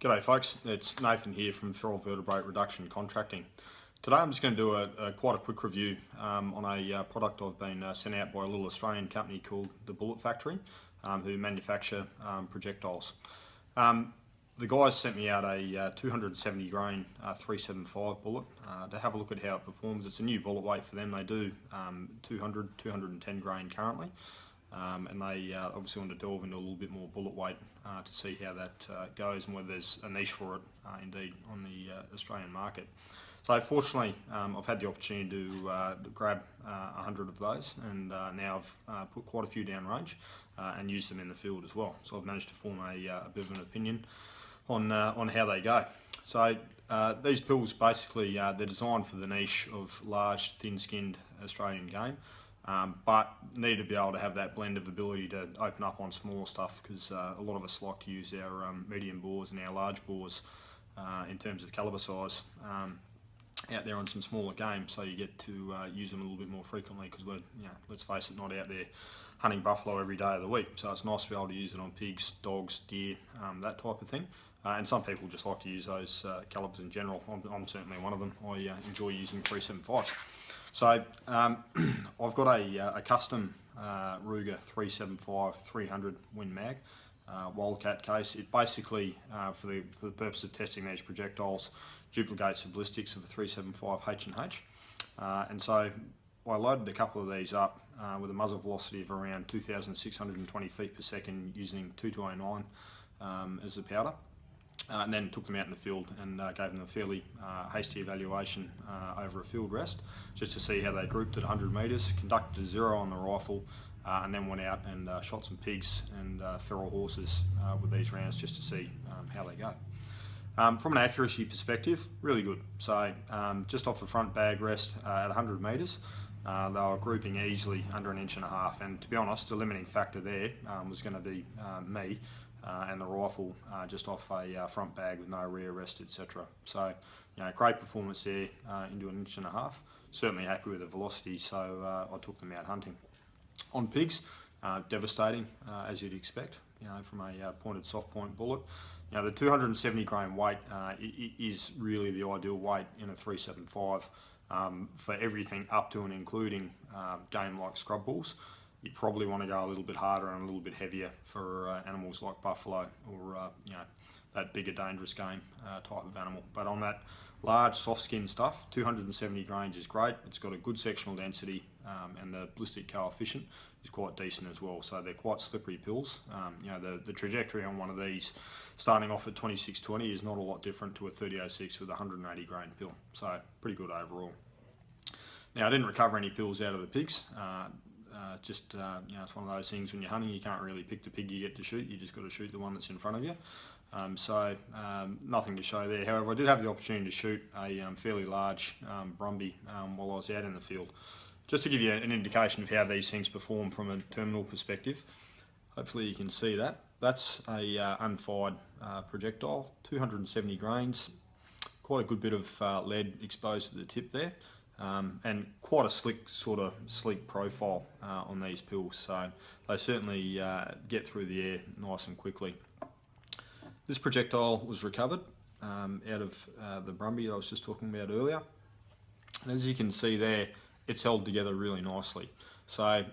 G'day folks, it's Nathan here from Feral Vertebrate Reduction Contracting. Today I'm just going to do quite a quick review on a product I've been sent out by a little Australian company called the Bullet Factory, who manufacture projectiles. The guys sent me out a 270 grain 375 bullet to have a look at how it performs. It's a new bullet weight for them. They do 210 grain currently. And they obviously want to delve into a little bit more bullet weight to see how that goes and whether there's a niche for it indeed on the Australian market. So fortunately I've had the opportunity to grab 100 of those, and now I've put quite a few down range and used them in the field as well. So I've managed to form a bit of an opinion on how they go. So these pills basically they're designed for the niche of large thin-skinned Australian game. But need to be able to have that blend of ability to open up on smaller stuff, because a lot of us like to use our medium bores and our large bores in terms of calibre size out there on some smaller games, so you get to use them a little bit more frequently, because we're, let's face it, not out there hunting buffalo every day of the week. So it's nice to be able to use it on pigs, dogs, deer, that type of thing. And some people just like to use those calibres in general. I'm certainly one of them. I enjoy using 375s. So I've got a custom Ruger 375 300 Win Mag Wildcat case. It basically, for the purpose of testing these projectiles, duplicates the ballistics of a 375 H&H. And so I loaded a couple of these up with a muzzle velocity of around 2,620 feet per second using 2209 as the powder. And then took them out in the field and gave them a fairly hasty evaluation over a field rest, just to see how they grouped at 100 metres, conducted a zero on the rifle, and then went out and shot some pigs and feral horses with these rounds, just to see how they go. From an accuracy perspective, really good. So just off the front bag rest at 100 metres, they were grouping easily under 1.5 inches, and to be honest, the limiting factor there was going to be me and the rifle just off a front bag with no rear rest, etc. So, great performance there into 1.5 inches. Certainly happy with the velocity, so I took them out hunting. On pigs, devastating as you'd expect, from a pointed soft point bullet. The 270 grain weight is really the ideal weight in a 375 for everything up to and including game like scrub bulls. You probably want to go a little bit harder and a little bit heavier for animals like buffalo or that bigger dangerous game type of animal. But on that large soft skin stuff, 270 grains is great. It's got a good sectional density and the ballistic coefficient is quite decent as well. So they're quite slippery pills. The trajectory on one of these starting off at 2620 is not a lot different to a 3006 with a 180 grain pill. So pretty good overall. Now I didn't recover any pills out of the pigs. It's one of those things when you're hunting, you can't really pick the pig you get to shoot. You just got to shoot the one that's in front of you. Nothing to show there. However, I did have the opportunity to shoot a fairly large brumby while I was out in the field. Just to give you an indication of how these things perform from a terminal perspective. Hopefully you can see that. That's a unfired projectile, 270 grains. Quite a good bit of lead exposed to the tip there. And quite a sleek profile on these pills, so they certainly get through the air nice and quickly. This projectile was recovered out of the brumby I was just talking about earlier, and as you can see there, it's held together really nicely. So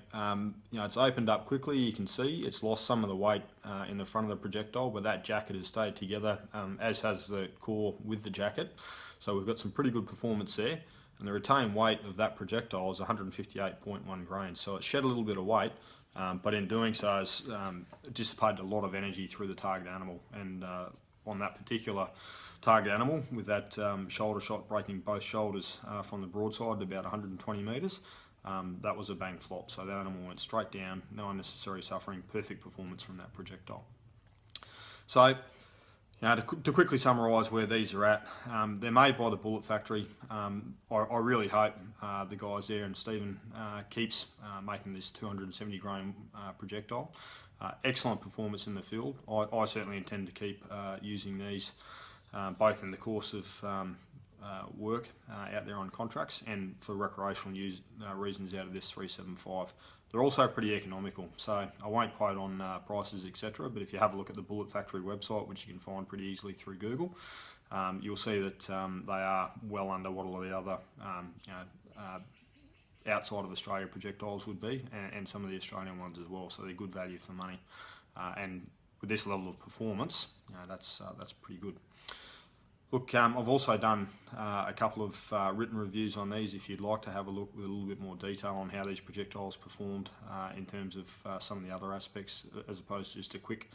it's opened up quickly. You can see it's lost some of the weight in the front of the projectile, but that jacket has stayed together, as has the core with the jacket. So we've got some pretty good performance there. And the retained weight of that projectile is 158.1 grains. So it shed a little bit of weight, but in doing so it's dissipated a lot of energy through the target animal. And on that particular target animal, with that shoulder shot breaking both shoulders from the broadside to about 120 metres, that was a bang flop. So that animal went straight down, no unnecessary suffering, perfect performance from that projectile. So, to quickly summarise where these are at, they're made by the Bullet Factory. I really hope the guys there and Stephen keeps making this 270 grain projectile. Excellent performance in the field. I certainly intend to keep using these both in the course of work out there on contracts and for recreational reasons out of this 375. They're also pretty economical, so I won't quote on prices, etc. But if you have a look at the Bullet Factory website, which you can find pretty easily through Google, you'll see that they are well under what a lot of the other outside of Australia projectiles would be, and some of the Australian ones as well. So they're good value for money, and with this level of performance, that's pretty good. Look, I've also done a couple of written reviews on these if you'd like to have a look with a little bit more detail on how these projectiles performed in terms of some of the other aspects, as opposed to just a quick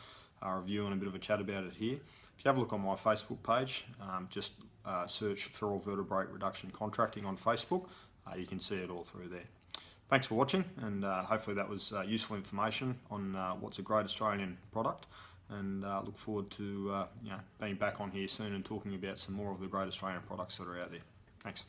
review and a bit of a chat about it here. If you have a look on my Facebook page, just search Feral Vertebrate Reduction Contracting on Facebook. You can see it all through there. Thanks for watching, and hopefully that was useful information on what's a great Australian product. And look forward to being back on here soon and talking about some more of the great Australian products that are out there. Thanks.